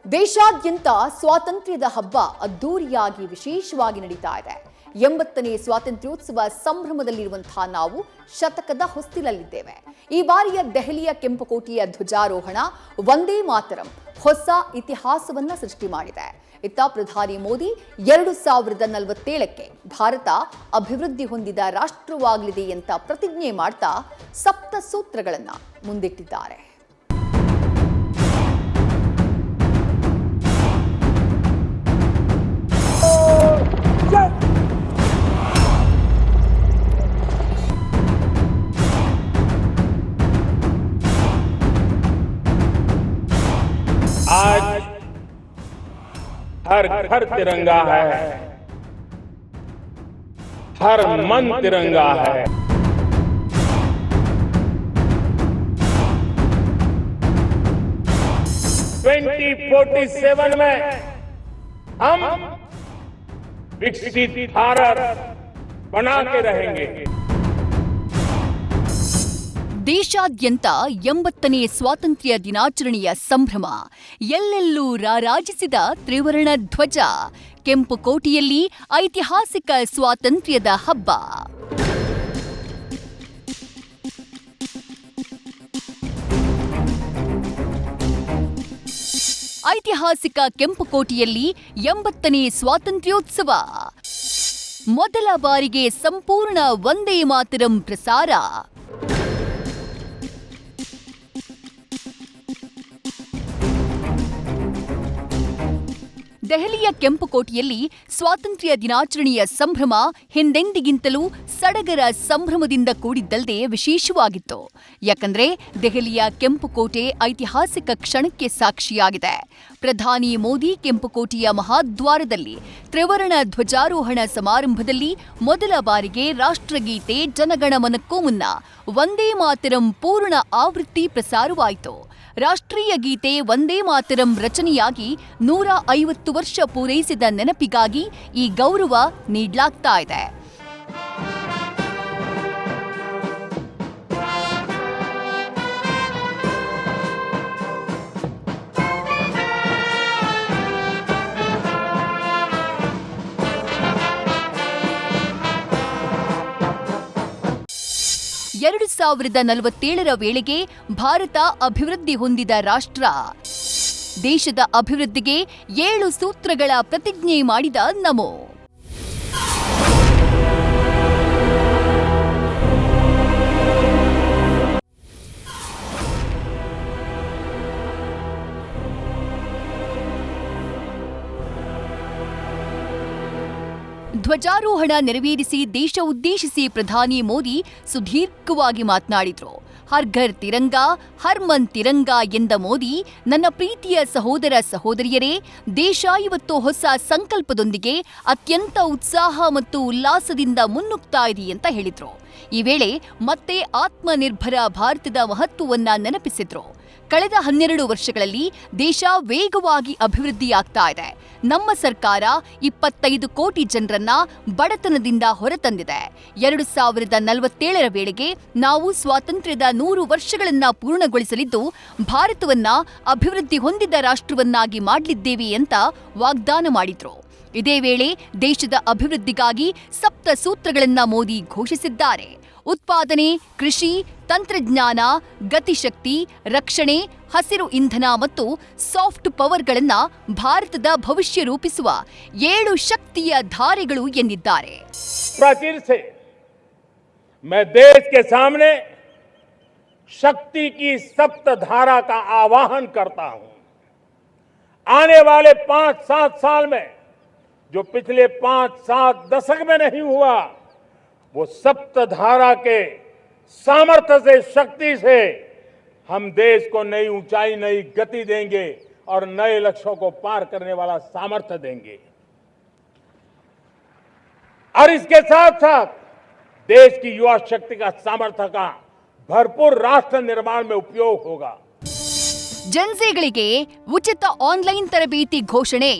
ದೇಶಾದ್ಯಂತ ಸ್ವಾತಂತ್ರ್ಯದ ಹಬ್ಬ ಅದ್ದೂರಿಯಾಗಿ ವಿಶೇಷವಾಗಿ ನಡೀತಾ ಇದೆ. 80ನೇ ಸ್ವಾತಂತ್ರ್ಯೋತ್ಸವ ಸಂಭ್ರಮದಲ್ಲಿರುವಂತಹ ನಾವು ಶತಕದ ಹೊಸ್ತಿಲಲ್ಲಿದ್ದೇವೆ. ಈ ಬಾರಿಯ ದೆಹಲಿಯ ಕೆಂಪುಕೋಟೆಯ ಧ್ವಜಾರೋಹಣ ವಂದೇ ಮಾತರಂ ಹೊಸ ಇತಿಹಾಸವನ್ನ ಸೃಷ್ಟಿ ಮಾಡಿದೆ. ಇತ್ತ ಪ್ರಧಾನಿ ಮೋದಿ 2047ಕ್ಕೆ ಭಾರತ ಅಭಿವೃದ್ಧಿ ಹೊಂದಿದ ರಾಷ್ಟ್ರವಾಗಲಿದೆ ಅಂತ ಪ್ರತಿಜ್ಞೆ ಮಾಡ್ತಾ ಸಪ್ತ ಸೂತ್ರಗಳನ್ನ ಮುಂದಿಟ್ಟಿದ್ದಾರೆ. आज हर घर तिरंगा है, हर मन तिरंगा है। (2047) में हम विकसित भारत बना के रहेंगे. ದೇಶಾದ್ಯಂತ 80ನೇ ಸ್ವಾತಂತ್ರ್ಯ ದಿನಾಚರಣೆಯ ಸಂಭ್ರಮ. ಎಲ್ಲೆಲ್ಲೂ ರಾರಾಜಿಸಿದ ತ್ರಿವರ್ಣ ಧ್ವಜ. ಕೆಂಪು ಕೋಟೆಯಲ್ಲಿ ಐತಿಹಾಸಿಕ ಸ್ವಾತಂತ್ರ್ಯದ ಹಬ್ಬ. ಐತಿಹಾಸಿಕ ಕೆಂಪುಕೋಟೆಯಲ್ಲಿ 80ನೇ ಸ್ವಾತಂತ್ರ್ಯೋತ್ಸವ. ಮೊದಲ ಬಾರಿಗೆ ಸಂಪೂರ್ಣ ವಂದೇ ಮಾತರಂ ಪ್ರಸಾರ. ದೆಹಲಿಯ ಕೆಂಪುಕೋಟೆಯಲ್ಲಿ ಸ್ವಾತಂತ್ರ್ಯ ದಿನಾಚರಣೆಯ ಸಂಭ್ರಮ ಹಿಂದೆಂದಿಗಿಂತಲೂ ಸಡಗರ ಸಂಭ್ರಮದಿಂದ ಕೂಡಿದ್ದಲ್ಲದೆ ವಿಶೇಷವಾಗಿತ್ತು. ಯಾಕಂದ್ರೆ ದೆಹಲಿಯ ಕೆಂಪುಕೋಟೆ ಐತಿಹಾಸಿಕ ಕ್ಷಣಕ್ಕೆ ಸಾಕ್ಷಿಯಾಗಿದೆ. ಪ್ರಧಾನಿ ಮೋದಿ ಕೆಂಪುಕೋಟೆಯ ಮಹಾದ್ವಾರದಲ್ಲಿ ತ್ರಿವರ್ಣ ಧ್ವಜಾರೋಹಣ ಸಮಾರಂಭದಲ್ಲಿ ಮೊದಲ ಬಾರಿಗೆ ರಾಷ್ಟ್ರಗೀತೆ ಜನಗಣಮನಕ್ಕೂ ಮುನ್ನ ವಂದೇ ಮಾತರಂ ಪೂರ್ಣ ಆವೃತ್ತಿ ಪ್ರಸಾರವಾಯಿತು. ರಾಷ್ಟ್ರೀಯ ಗೀತೆ ವಂದೇ ಮಾತರಂ ರಚನೆಯಾಗಿ 150 ವರ್ಷ ಪೂರೈಸಿದ ನೆನಪಿಗಾಗಿ ಈ ಗೌರವ ನೀಡಲಾಗ್ತಾ ಇದೆ. ಎರಡು 2047ರ ವೇಳೆಗೆ ಭಾರತ ಅಭಿವೃದ್ಧಿ ಹೊಂದಿದ ರಾಷ್ಟ್ರ. ದೇಶದ ಅಭಿವೃದ್ಧಿಗೆ 7 ಸೂತ್ರಗಳ ಪ್ರತಿಜ್ಞೆ ಮಾಡಿದ ನಮೋ. ಧ್ವಜಾರೋಹಣ ನೆರವೇರಿಸಿ ದೇಶ ಉದ್ದೇಶಿಸಿ ಪ್ರಧಾನಿ ಮೋದಿ ಸುದೀರ್ಘವಾಗಿ ಮಾತನಾಡಿದ್ರು. ಹರ್ ಘರ್ ತಿರಂಗಾ ಹರ್ ಮನ್ ತಿರಂಗಾ ಎಂದ ಮೋದಿ, ನನ್ನ ಪ್ರೀತಿಯ ಸಹೋದರ ಸಹೋದರಿಯರೇ, ದೇಶ ಇವತ್ತು ಹೊಸ ಸಂಕಲ್ಪದೊಂದಿಗೆ ಅತ್ಯಂತ ಉತ್ಸಾಹ ಮತ್ತು ಉಲ್ಲಾಸದಿಂದ ಮುನ್ನುಗ್ತಾ ಇದೆ ಅಂತ ಹೇಳಿದ್ರು. ಈ ವೇಳೆ ಮತ್ತೆ ಆತ್ಮನಿರ್ಭರ ಭಾರತದ ಮಹತ್ವವನ್ನ ನೆನಪಿಸಿದ್ರು. ಕಳೆದ 12 ವರ್ಷಗಳಲ್ಲಿ ದೇಶ ವೇಗವಾಗಿ ಅಭಿವೃದ್ಧಿಯಾಗ್ತಾ ಇದೆ. ನಮ್ಮ ಸರ್ಕಾರ 25 ಕೋಟಿ ಜನರನ್ನ ಬಡತನದಿಂದ ಹೊರತಂದಿದೆ. 2047ರ ವೇಳೆಗೆ ನಾವು ಸ್ವಾತಂತ್ರ್ಯದ 100 ವರ್ಷಗಳನ್ನ ಪೂರ್ಣಗೊಳಿಸಲಿದ್ದು ಭಾರತವನ್ನ ಅಭಿವೃದ್ಧಿ ಹೊಂದಿದ ರಾಷ್ಟ್ರವನ್ನಾಗಿ ಮಾಡಲಿದ್ದೇವೆ ಅಂತ ವಾಗ್ದಾನ ಮಾಡಿದ್ರು. ಇದೇ ವೇಳೆ ದೇಶದ ಅಭಿವೃದ್ಧಿಗಾಗಿ ಸಪ್ತ ಸೂತ್ರಗಳನ್ನ ಮೋದಿ ಘೋಷಿಸಿದ್ದಾರೆ. ಉತ್ಪಾದನೆ, ಕೃಷಿ, ತಂತ್ರಜ್ಞಾನ, ಗತಿಶಕ್ತಿ, ರಕ್ಷಣೆ, ಹಸಿರು ಇಂಧನ ಮತ್ತು ಸಾಫ್ಟ್ ಪವರ್ಗಳನ್ನ ಭಾರತದ ಭವಿಷ್ಯ ರೂಪಿಸುವ 7 ಶಕ್ತಿಯ ಧಾರೆಗಳು ಎಂದಿದ್ದಾರೆ. प्राचीन से मैं देश के सामने शक्ति की सप्तधारा का आह्वान करता हूं. आने वाले 5-7 साल में जो पिछले 5-7 दशक में नहीं हुआ, वो सप्तधारा के सामर्थ्य से, शक्ति से हम देश को नई ऊंचाई, नई गति देंगे और नए लक्ष्यों को पार करने वाला सामर्थ्य देंगे. और इसके साथ साथ देश की युवा शक्ति का सामर्थ्य का भरपूर राष्ट्र निर्माण में उपयोग होगा. ಜನಸೇಗಳಿಗೆ ಉಚಿತ ಆನ್ಲೈನ್ ತರಬೇತಿ ಘೋಷಣೆ.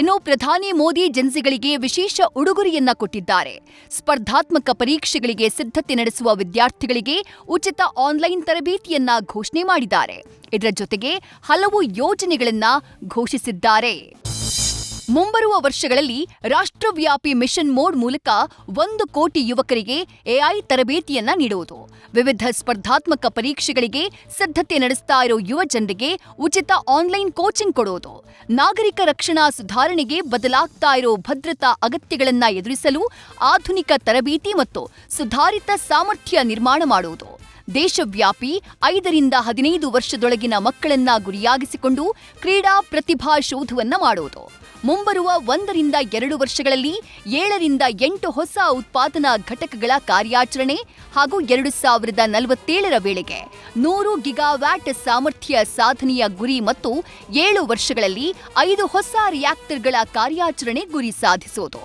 ಇನ್ನು ಪ್ರಧಾನಿ ಮೋದಿ ಜೆನ್ಸಿಗಳಿಗೆ ವಿಶೇಷ ಉಡುಗೊರೆಯನ್ನ ಕೊಟ್ಟಿದ್ದಾರೆ. ಸ್ಪರ್ಧಾತ್ಮಕ ಪರೀಕ್ಷೆಗಳಿಗೆ ಸಿದ್ಧತೆ ನಡೆಸುವ ವಿದ್ಯಾರ್ಥಿಗಳಿಗೆ ಉಚಿತ ಆನ್ಲೈನ್ ತರಬೇತಿಯನ್ನ ಘೋಷಣೆ ಮಾಡಿದ್ದಾರೆ. ಇದರ ಜೊತೆಗೆ ಹಲವು ಯೋಜನೆಗಳನ್ನ ಘೋಷಿಸಿದ್ದಾರೆ. ಮುಂಬರುವ ವರ್ಷಗಳಲ್ಲಿ ರಾಷ್ಟ್ರವ್ಯಾಪಿ ಮಿಷನ್ ಮೋಡ್ ಮೂಲಕ 1 ಕೋಟಿ ಯುವಕರಿಗೆ ಎಐ ತರಬೇತಿಯನ್ನ ನೀಡುವುದು, ವಿವಿಧ ಸ್ಪರ್ಧಾತ್ಮಕ ಪರೀಕ್ಷೆಗಳಿಗೆ ಸಿದ್ಧತೆ ನಡೆಸ್ತಾ ಇರೋ ಯುವ ಜನರಿಗೆ ಉಚಿತ ಆನ್ಲೈನ್ ಕೋಚಿಂಗ್ ಕೊಡುವುದು, ನಾಗರಿಕ ರಕ್ಷಣಾ ಸುಧಾರಣೆಗೆ ಬದಲಾಗ್ತಾ ಇರೋ ಭದ್ರತಾ ಅಗತ್ಯಗಳನ್ನ ಎದುರಿಸಲು ಆಧುನಿಕ ತರಬೇತಿ ಮತ್ತು ಸುಧಾರಿತ ಸಾಮರ್ಥ್ಯ ನಿರ್ಮಾಣ ಮಾಡುವುದು, ದೇಶವ್ಯಾಪಿ 5 ರಿಂದ 15 ವರ್ಷದೊಳಗಿನ ಮಕ್ಕಳನ್ನ ಗುರಿಯಾಗಿಸಿಕೊಂಡು ಕ್ರೀಡಾ ಪ್ರತಿಭಾ ಶೋಧವನ್ನ ಮಾಡುವುದು, ಮುಂಬರುವ 1 ರಿಂದ 2 ವರ್ಷಗಳಲ್ಲಿ 7 ರಿಂದ 8 ಹೊಸ ಉತ್ಪಾದನಾ ಘಟಕಗಳ ಕಾರ್ಯಾಚರಣೆ ಹಾಗೂ 2047ರ ವೇಳೆಗೆ 100 ಗಿಗಾವ್ಯಾಟ್ ಸಾಮರ್ಥ್ಯ ಸಾಧನೆಯ ಗುರಿ ಮತ್ತು 7 ವರ್ಷಗಳಲ್ಲಿ 5 ಹೊಸ ರಿಯಾಕ್ಟರ್ಗಳ ಕಾರ್ಯಾಚರಣೆ ಗುರಿ ಸಾಧಿಸುವುದು.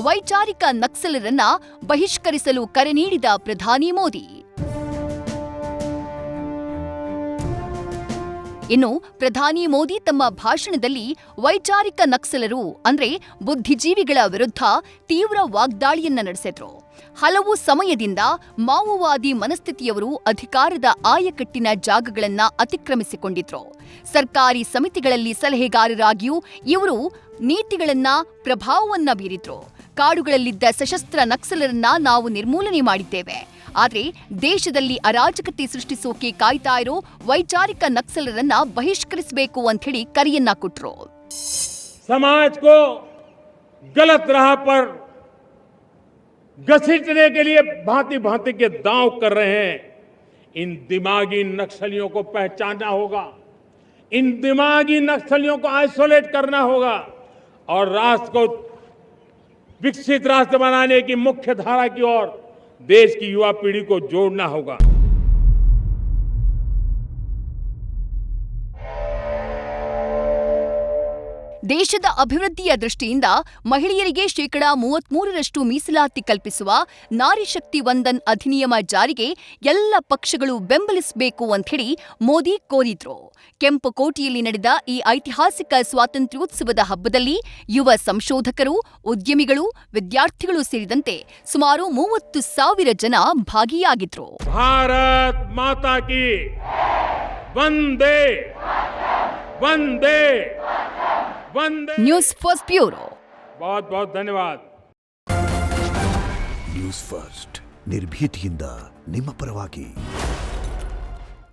ವೈಚಾರಿಕ ನಕ್ಸಲರನ್ನ ಬಹಿಷ್ಕರಿಸಲು ಕರೆ ನೀಡಿದ ಪ್ರಧಾನಿ ಮೋದಿ. ಇನ್ನು ಪ್ರಧಾನಿ ಮೋದಿ ತಮ್ಮ ಭಾಷಣದಲ್ಲಿ ವೈಚಾರಿಕ ನಕ್ಸಲರು ಅಂದ್ರೆ ಬುದ್ಧಿಜೀವಿಗಳ ವಿರುದ್ಧ ತೀವ್ರ ವಾಗ್ದಾಳಿಯನ್ನ ನಡೆಸಿದ್ರು. ಹಲವು ಸಮಯದಿಂದ ಮಾವೋವಾದಿ ಮನಸ್ಥಿತಿಯವರು ಅಧಿಕಾರದ ಆಯಕಟ್ಟಿನ ಜಾಗಗಳನ್ನ ಅತಿಕ್ರಮಿಸಿಕೊಂಡಿದ್ರು. ಸರ್ಕಾರಿ ಸಮಿತಿಗಳಲ್ಲಿ ಸಲಹೆಗಾರರಾಗಿಯೂ ಇವರು ನೀತಿಗಳನ್ನ ಪ್ರಭಾವವನ್ನ ಬೀರಿದ್ರು. ಕಾಡುಗಳಲ್ಲಿದ್ದ ಸಶಸ್ತ್ರ ನಕ್ಸಲರನ್ನ ನಾವು ನಿರ್ಮೂಲನೆ ಮಾಡಿದ್ದೇವೆ. ಆದರೆ ದೇಶದಲ್ಲಿ ಅರಾಜಕತೆ ಸೃಷ್ಟಿಸೋಕೆ ಕಾಯ್ತಾ ಇರೋ ವೈಚಾರಿಕ ನಕ್ಸಲರನ್ನ ಬಹಿಷ್ಕರಿಸಬೇಕು ಅಂತ ಹೇಳಿ ಕರೆಯನ್ನ ಕೊಟ್ರು. समाज को गलत राह पर घसीटने के लिए भांति भांति के दांव कर रहे हैं. इन दिमागी नक्सलियों को पहचानना होगा, इन दिमागी नक्सलियों को आइसोलेट करना होगा और राष्ट्र को विकसित राष्ट्र बनाने की मुख्य धारा की ओर देश की युवा पीढ़ी को जोड़ना होगा. ದೇಶದ ಅಭಿವೃದ್ಧಿಯ ದೃಷ್ಟಿಯಿಂದ ಮಹಿಳೆಯರಿಗೆ 33% ಮೀಸಲಾತಿ ಕಲ್ಪಿಸುವ ನಾರಿ ಶಕ್ತಿ ವಂದನ್ ಅಧಿನಿಯಮ ಜಾರಿಗೆ ಎಲ್ಲ ಪಕ್ಷಗಳು ಬೆಂಬಲಿಸಬೇಕು ಅಂತ ಹೇಳಿ ಮೋದಿ ಕೋರಿದ್ರು. ಕೆಂಪುಕೋಟೆಯಲ್ಲಿ ನಡೆದ ಈ ಐತಿಹಾಸಿಕ ಸ್ವಾತಂತ್ರ್ಯೋತ್ಸವದ ಹಬ್ಬದಲ್ಲಿ ಯುವ ಸಂಶೋಧಕರು, ಉದ್ಯಮಿಗಳು, ವಿದ್ಯಾರ್ಥಿಗಳು ಸೇರಿದಂತೆ ಸುಮಾರು 30,000 ಜನ ಭಾಗಿಯಾಗಿದ್ರು. ಭಾರತ್ ಮಾತಾ ಕಿ Vande Vande Vande. News first bureau. बहुत बहुत धन्यवाद. ನ್ಯೂಸ್ ಫಸ್ಟ್ ನಿರ್ಭೀತಿಯಿಂದ ನಿಮ್ಮ ಪರವಾಗಿ.